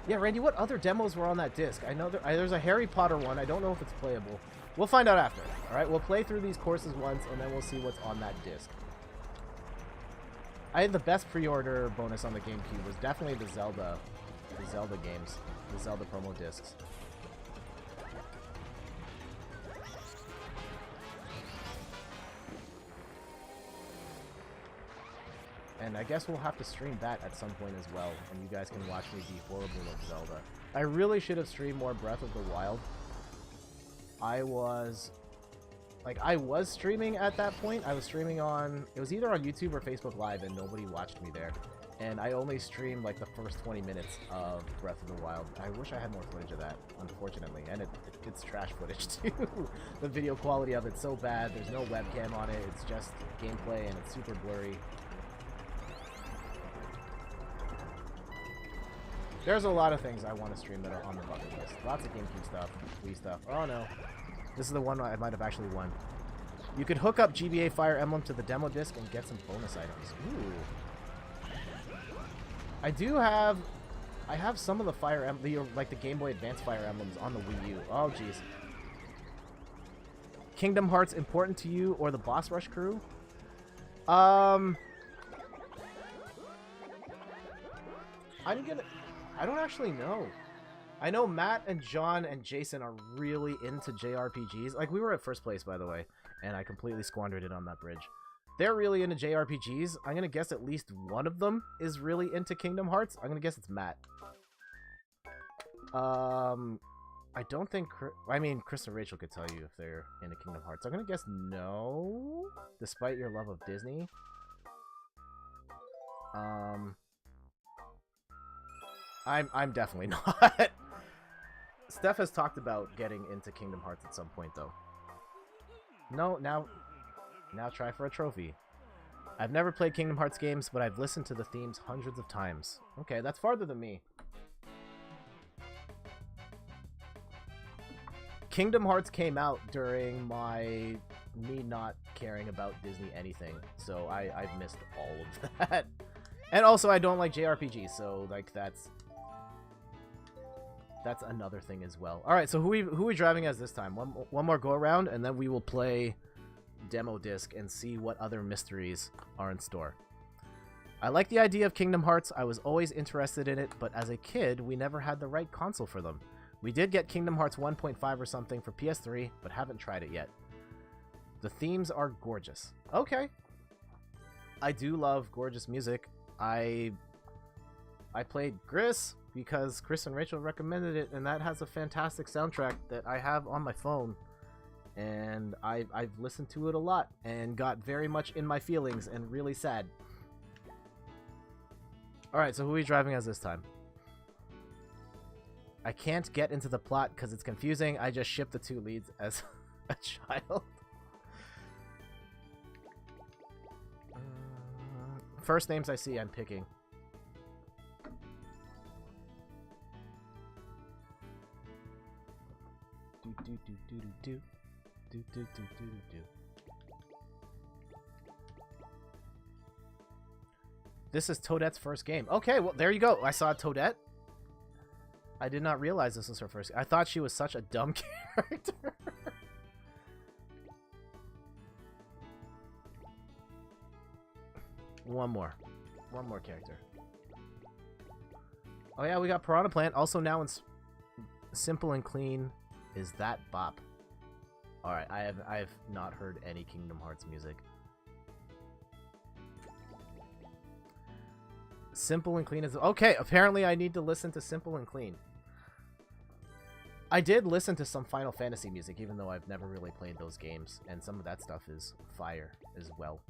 Yeah, Randy, what other demos were on that disc? I know there's a Harry Potter one. I don't know if it's playable. We'll find out after. All right, we'll play through these courses once, and then we'll see what's on that disc. I had the best pre-order bonus on the GameCube was definitely the Zelda games, the Zelda promo discs. And I guess we'll have to stream that at some point as well, and you guys can watch me be horrible at Zelda. I really should have streamed more Breath of the Wild. I was streaming at that point. I was streaming on, it was either on YouTube or Facebook Live, and nobody watched me there. And I only streamed like the first 20 minutes of Breath of the Wild. I wish I had more footage of that, unfortunately. And it's trash footage too. The video quality of it's so bad. There's no webcam on it. It's just gameplay, and it's super blurry. There's a lot of things I want to stream that are on the bucket list. Lots of GameCube stuff, Wii stuff. Oh no. This is the one I might have actually won. You could hook up GBA Fire Emblem to the demo disc and get some bonus items. Ooh. I have some of the Fire Emblem, like the Game Boy Advance Fire Emblems on the Wii U. Oh jeez. Kingdom Hearts important to you or the Boss Rush crew? I don't actually know. I know Matt and John and Jason are really into JRPGs. Like, we were at first place, by the way, and I completely squandered it on that bridge. They're really into JRPGs. I'm gonna guess at least one of them is really into Kingdom Hearts. I'm gonna guess it's Matt. I don't think... I mean, Chris and Rachel could tell you if they're into Kingdom Hearts. I'm gonna guess no, despite your love of Disney. I'm definitely not. Steph has talked about getting into Kingdom Hearts at some point, though. No, now try for a trophy. I've never played Kingdom Hearts games, but I've listened to the themes hundreds of times. Okay, that's farther than me. Kingdom Hearts came out during me not caring about Disney anything, so I've missed all of that. And also, I don't like JRPGs, so like that's another thing as well. All right, so who are we driving as this time? One more go around, and then we will play demo disc and see what other mysteries are in store. I like the idea of Kingdom Hearts. I was always interested in it, but as a kid, we never had the right console for them. We did get Kingdom Hearts 1.5 or something for PS3, but haven't tried it yet. The themes are gorgeous. Okay. I do love gorgeous music. I played Gris because Chris and Rachel recommended it, and that has a fantastic soundtrack that I have on my phone. And I've listened to it a lot and got very much in my feelings and really sad. Alright, so who are we driving as this time? I can't get into the plot because it's confusing. I just shipped the two leads as a child. First names I see, I'm picking. This is Toadette's first game. Okay, well, there you go. I saw Toadette. I did not realize this was her first. I thought she was such a dumb character. One more character. Oh yeah, we got Piranha Plant. Also now in Simple and Clean. Is that bop? All right, I have not heard any Kingdom Hearts music. Simple and Clean is okay. Apparently, I need to listen to Simple and Clean. I did listen to some Final Fantasy music, even though I've never really played those games, and some of that stuff is fire as well.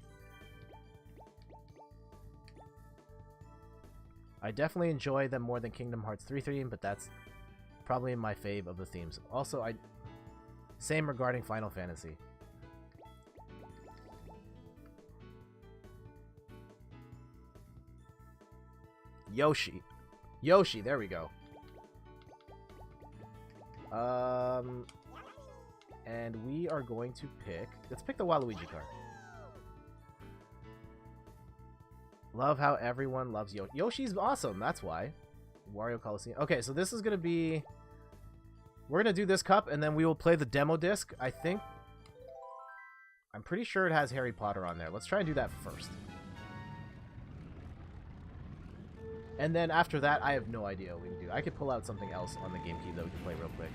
I definitely enjoy them more than Kingdom Hearts 3 theme, but that's probably my fave of the themes. Also, same regarding Final Fantasy. Yoshi, there we go. And we are going to let's pick the Waluigi card. Love how everyone loves Yoshi. Yoshi's awesome, that's why. Wario Colosseum. Okay, so this is gonna be... We're gonna do this cup, and then we will play the demo disc, I think. I'm pretty sure it has Harry Potter on there. Let's try and do that first. And then after that, I have no idea what we can do. I could pull out something else on the GameCube that we can play real quick.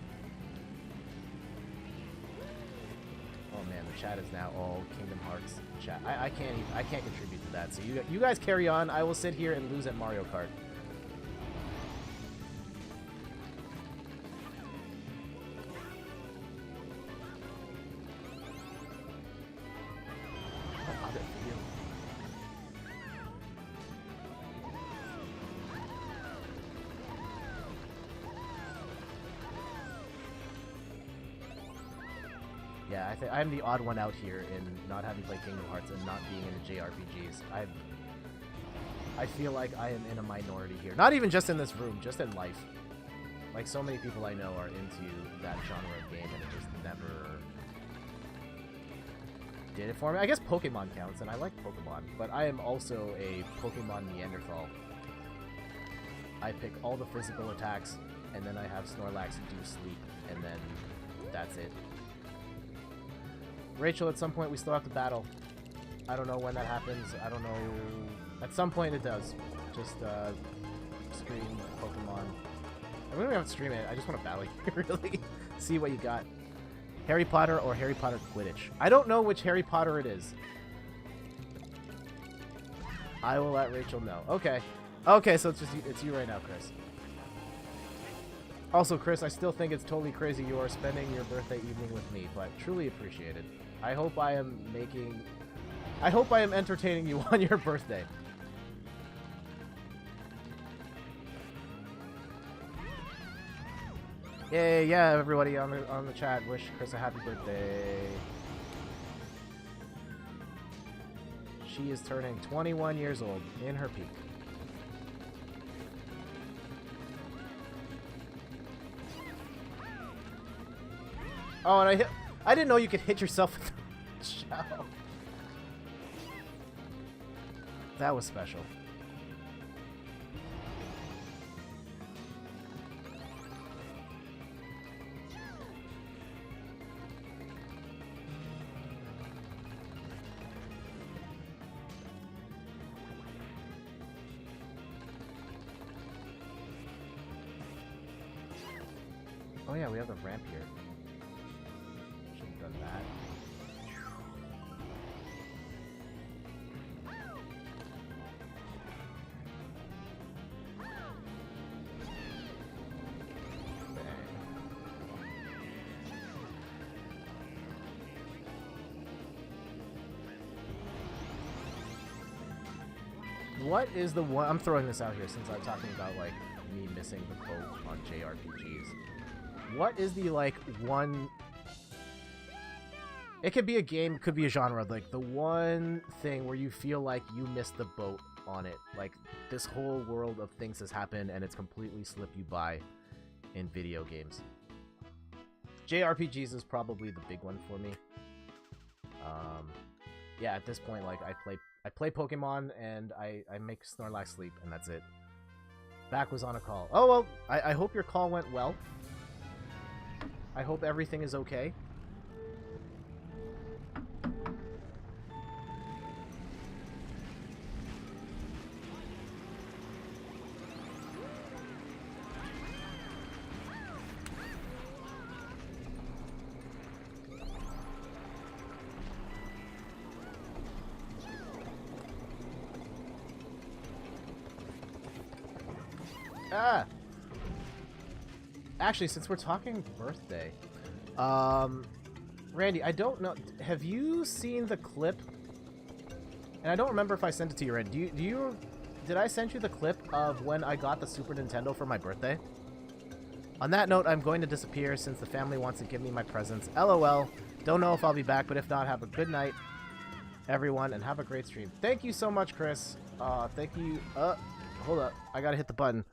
Oh man, the chat is now all Kingdom Hearts chat. I can't contribute to that. So you guys carry on. I will sit here and lose at Mario Kart. Yeah, I'm the odd one out here in not having played Kingdom Hearts and not being into JRPGs. I feel like I am in a minority here. Not even just in this room, just in life. Like, so many people I know are into that genre of game, and it just never did it for me. I guess Pokemon counts, and I like Pokemon, but I am also a Pokemon Neanderthal. I pick all the physical attacks, and then I have Snorlax do sleep, and then that's it. Rachel, at some point we still have to battle. I don't know when that happens. I don't know. At some point it does. Just stream Pokemon. We don't have to stream it. I just want to battle you, really. See what you got. Harry Potter or Harry Potter Quidditch. I don't know which Harry Potter it is. I will let Rachel know. Okay. Okay, so it's you right now, Chris. Also, Chris, I still think it's totally crazy you are spending your birthday evening with me, but truly appreciated. I hope I am entertaining you on your birthday. Yay, yeah, everybody on the chat, wish Chris a happy birthday. She is turning 21 years old in her peak. Oh, and I didn't know you could hit yourself with the shell. That was special. Oh yeah, we have the ramp here. Should have done that. What is the one? I'm throwing this out here since I'm talking about like me missing the boat on JRPGs. What is the like one? It could be a game, could be a genre. Like the one thing where you feel like you missed the boat on it. Like this whole world of things has happened and it's completely slipped you by in video games. JRPGs is probably the big one for me. Yeah, at this point, like I play Pokemon and I make Snorlax sleep, and that's it. Back was on a call. Oh, well, I hope your call went well. I hope everything is okay. Ah! Actually, since we're talking birthday, Randy, I don't know. Have you seen the clip? And I don't remember if I sent it to you, Randy. Did I send you the clip of when I got the Super Nintendo for my birthday? On that note, I'm going to disappear since the family wants to give me my presents. LOL. Don't know if I'll be back, but if not, have a good night, everyone, and have a great stream. Thank you so much, Chris. Thank you. Hold up. I gotta hit the button.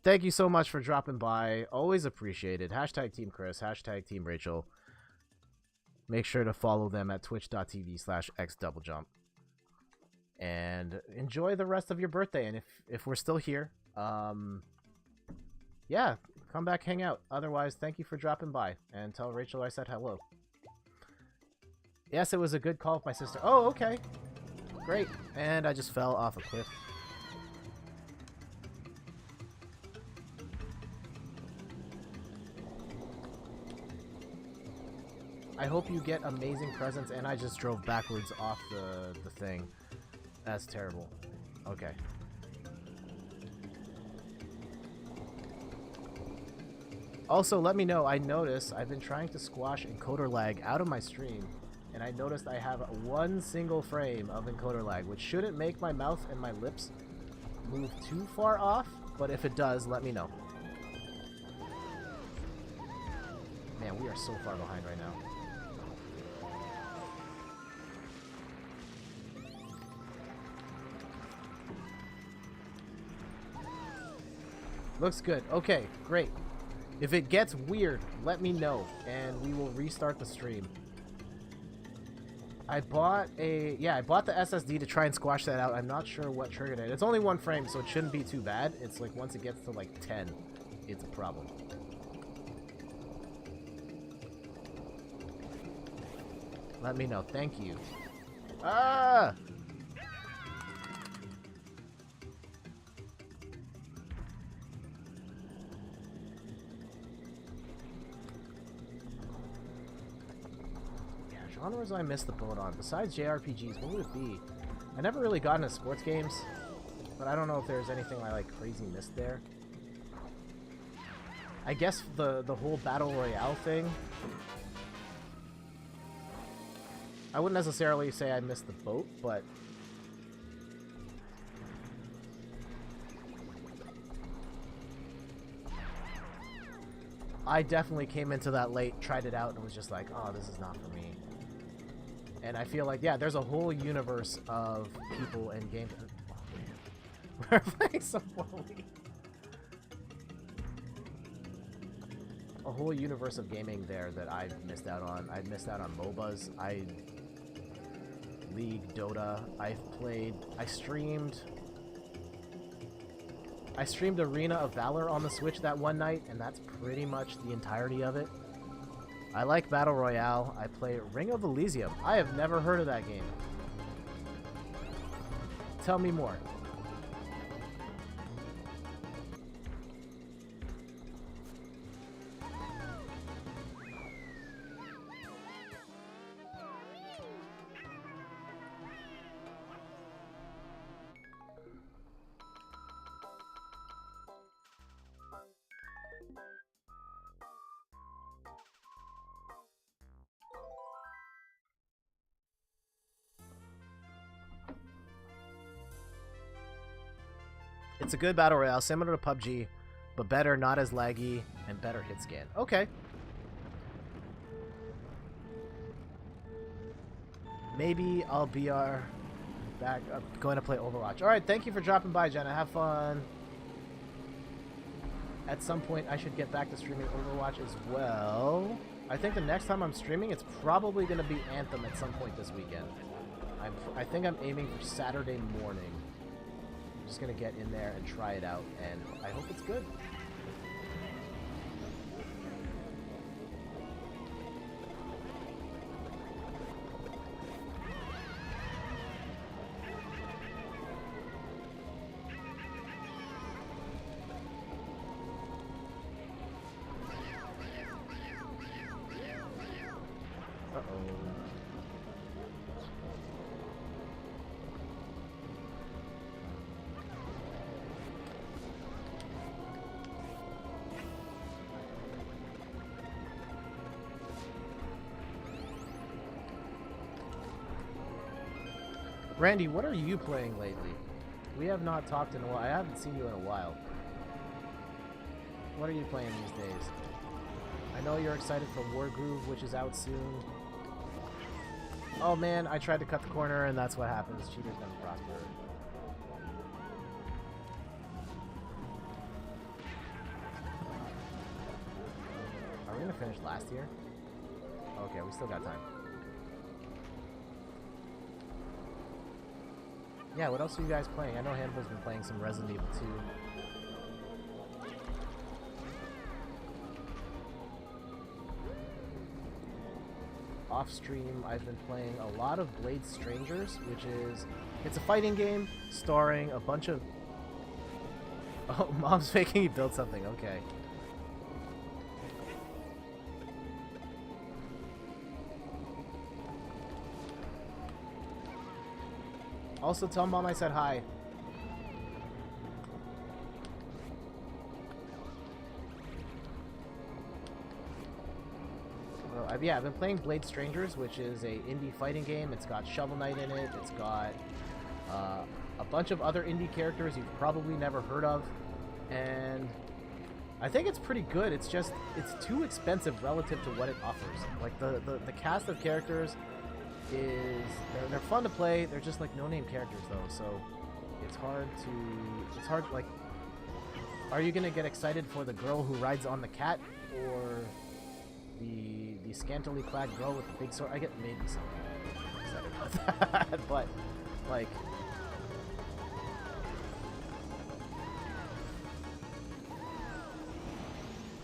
Thank you so much for dropping by. Always appreciated. Hashtag Team Chris. Hashtag Team Rachel. Make sure to follow them at twitch.tv/xdoublejump. And enjoy the rest of your birthday. And if we're still here, yeah, come back, hang out. Otherwise, thank you for dropping by. And tell Rachel I said hello. Yes, it was a good call with my sister. Oh, okay. Great. And I just fell off a cliff. I hope you get amazing presents, and I just drove backwards off the thing. That's terrible. Okay. Also, let me know, I noticed I've been trying to squash encoder lag out of my stream, and I noticed I have one single frame of encoder lag, which shouldn't make my mouth and my lips move too far off, but if it does, let me know. Man, we are so far behind right now. Looks good. Okay, great. If it gets weird, let me know, and we will restart the stream. I bought the SSD to try and squash that out. I'm not sure what triggered it. It's only one frame, so it shouldn't be too bad. It's like once it gets to like 10, it's a problem. Let me know. Thank you. Ah! Genres I missed the boat on. Besides JRPGs, what would it be? I never really got into sports games, but I don't know if there's anything I like crazy missed there. I guess the whole Battle Royale thing, I wouldn't necessarily say I missed the boat, but I definitely came into that late, tried it out, and was just like, oh, this is not for me. And I feel like, yeah, there's a whole universe of people and games. We're playing so poorly. A whole universe of gaming there that I've missed out on. I've missed out on MOBAs. League, Dota. I streamed Arena of Valor on the Switch that one night, and that's pretty much the entirety of it. I like Battle Royale. I play Ring of Elysium. I have never heard of that game. Tell me more. It's a good Battle Royale, similar to PUBG, but better, not as laggy, and better hit scan. Okay. Maybe I'll be back going to play Overwatch. Alright, thank you for dropping by, Jenna. Have fun. At some point, I should get back to streaming Overwatch as well. I think the next time I'm streaming, it's probably going to be Anthem at some point this weekend. I think I'm aiming for Saturday morning. I'm just going to get in there and try it out, and I hope it's good. Randy, what are you playing lately? We have not talked in a while. I haven't seen you in a while. What are you playing these days? I know you're excited for Wargroove, which is out soon. Oh man, I tried to cut the corner and that's what happens. Cheaters never prosper. Are we gonna finish last year? Okay, we still got time. Yeah, what else are you guys playing? I know Hannibal's been playing some Resident Evil 2. Off stream, I've been playing a lot of Blade Strangers, which is... It's a fighting game starring a bunch of... Oh, Mom's making you build something, okay. Also, tell Mom I said hi. Yeah, I've been playing Blade Strangers, which is a indie fighting game. It's got Shovel Knight in it. It's got a bunch of other indie characters you've probably never heard of. And I think it's pretty good. It's just, it's too expensive relative to what it offers. Like, the cast of characters is they're fun to play. They're just like no-name characters though, so it's hard like, are you gonna get excited for the girl who rides on the cat or the scantily clad girl with the big sword? I get maybe something excited about that, but like,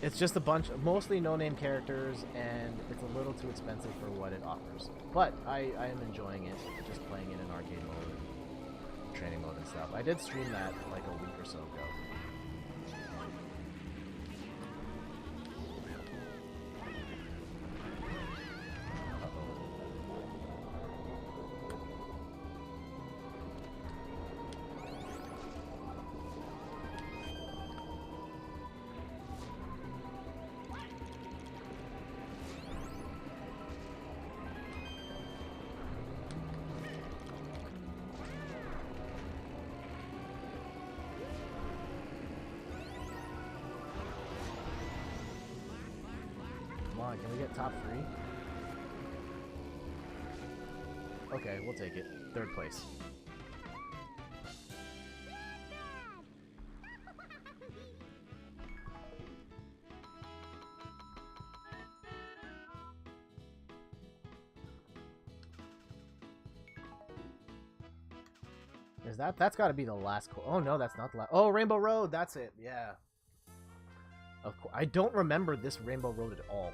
it's just a bunch of mostly no-name characters, and it's a little too expensive for what it offers. But I am enjoying it, just playing it in arcade mode and training mode and stuff. I did stream that like a week or so ago. on, can we get top 3? Okay, we'll take it. 3rd place. Is that's got to be the last. Oh no, that's not the last. Oh, Rainbow Road. That's it. Yeah. Of course. I don't remember this Rainbow Road at all.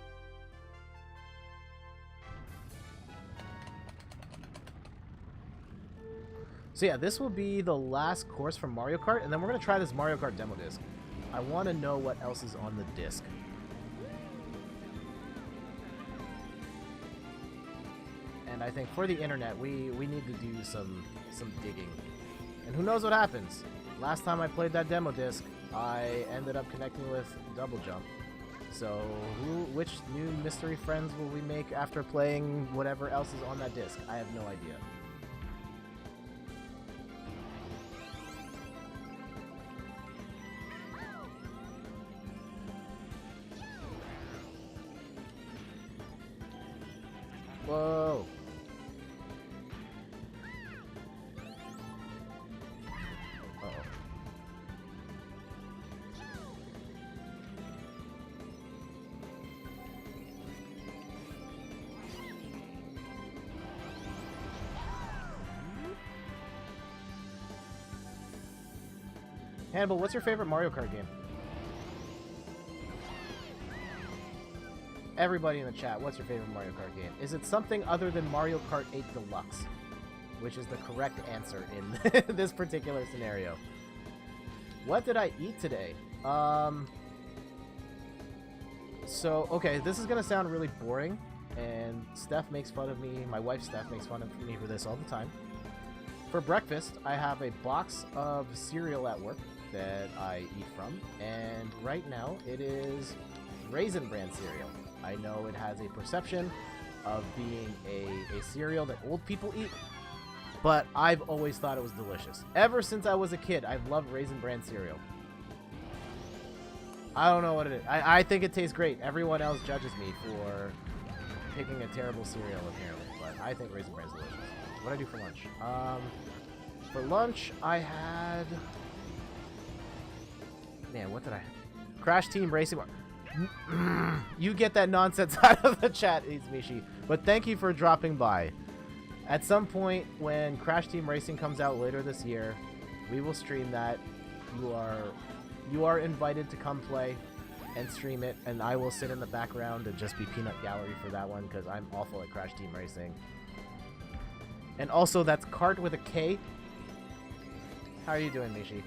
So yeah, this will be the last course from Mario Kart, and then we're gonna try this Mario Kart demo disc. I want to know what else is on the disc. And I think for the internet, we need to do some digging. And who knows what happens? Last time I played that demo disc, I ended up connecting with Double Jump. So which new mystery friends will we make after playing whatever else is on that disc? I have no idea. Whoa. Hannibal, what's your favorite Mario Kart game? Everybody in the chat, what's your favorite Mario Kart game? Is it something other than Mario Kart 8 Deluxe? Which is the correct answer in this particular scenario. What did I eat today? So, okay, this is going to sound really boring. And Steph makes fun of me. My wife, Steph, makes fun of me for this all the time. For breakfast, I have a box of cereal at work that I eat from, and right now it is Raisin Bran cereal. I know it has a perception of being a cereal that old people eat, but I've always thought it was delicious. Ever since I was a kid, I've loved Raisin Bran cereal. I don't know what it is. I think it tastes great. Everyone else judges me for picking a terrible cereal, apparently, but I think Raisin Bran is delicious. What did I do for lunch? For lunch, I had... Man, what did I have? Crash Team Racing... You get that nonsense out of the chat, Izmishi. But thank you for dropping by. At some point, when Crash Team Racing comes out later this year, we will stream that. You are invited to come play and stream it, and I will sit in the background and just be peanut gallery for that one, because I'm awful at Crash Team Racing. And also, that's Kart with a K. How are you doing, Mishi?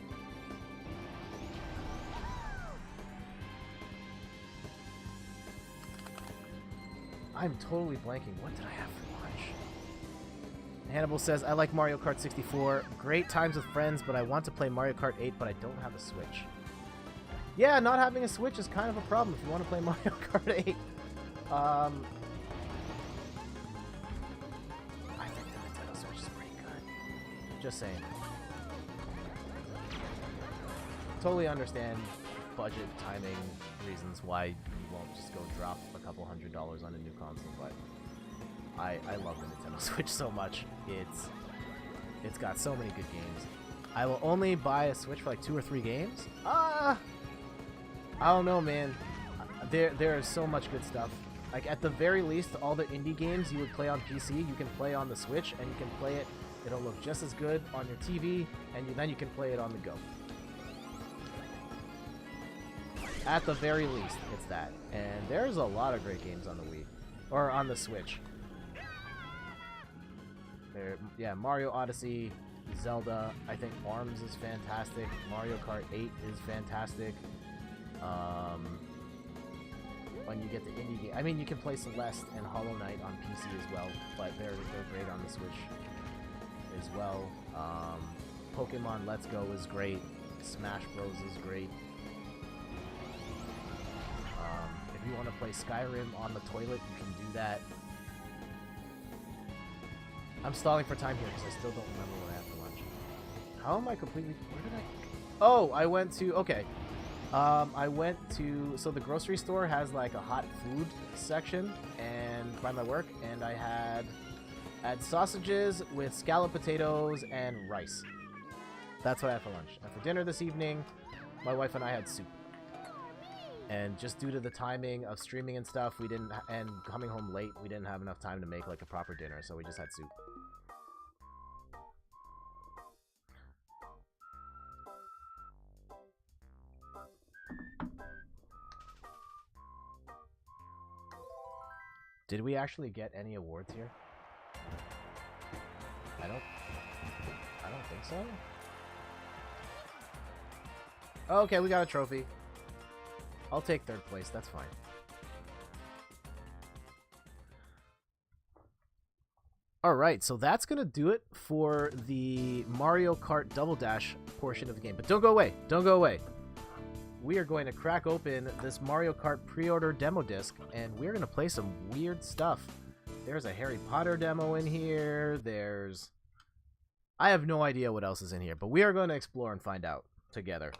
I'm totally blanking. What did I have for lunch? Hannibal says, I like Mario Kart 64. Great times with friends, but I want to play Mario Kart 8, but I don't have a Switch. Yeah, not having a Switch is kind of a problem if you want to play Mario Kart 8. I think the Nintendo Switch is pretty good. Just saying. Totally understand budget, timing reasons why you won't just go drop a couple $100 on a new console, but I love the Nintendo Switch so much. It's got so many good games. I will only buy a Switch for like 2 or 3 games. I don't know, man. There is so much good stuff. Like, at the very least, all the indie games you would play on PC, you can play on the Switch, and you can play it. It'll look just as good on your TV, and then you can play it on the go. At the very least, it's that. And there's a lot of great games on the Wii. Or on the Switch. Yeah, Mario Odyssey, Zelda, I think ARMS is fantastic. Mario Kart 8 is fantastic. When you get the indie game, I mean, you can play Celeste and Hollow Knight on PC as well, but they're great on the Switch as well. Pokemon Let's Go is great. Smash Bros is great. If you want to play Skyrim on the toilet, you can do that. I'm stalling for time here because I still don't remember what I had for lunch. How am I completely... Where did I... Oh, I went to... Okay. I went to, so the grocery store has like a hot food section and by my work, and I had sausages with scalloped potatoes and rice. That's what I had for lunch. And for dinner this evening, my wife and I had soup. And just due to the timing of streaming and stuff, we didn't, and coming home late, we didn't have enough time to make like a proper dinner, so we just had soup. Did we actually get any awards here? I don't think so. Okay, we got a trophy. I'll take 3rd place, that's fine. Alright, so that's gonna do it for the Mario Kart Double Dash portion of the game. But don't go away, don't go away. We are going to crack open this Mario Kart pre-order demo disc, and we're going to play some weird stuff. There's a Harry Potter demo in here. I have no idea what else is in here, but we are going to explore and find out together.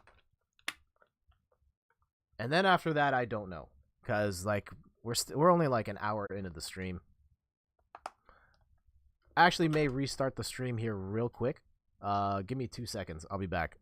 And then after that, I don't know, because like we're only like an hour into the stream. I actually may restart the stream here real quick. Give me 2 seconds. I'll be back.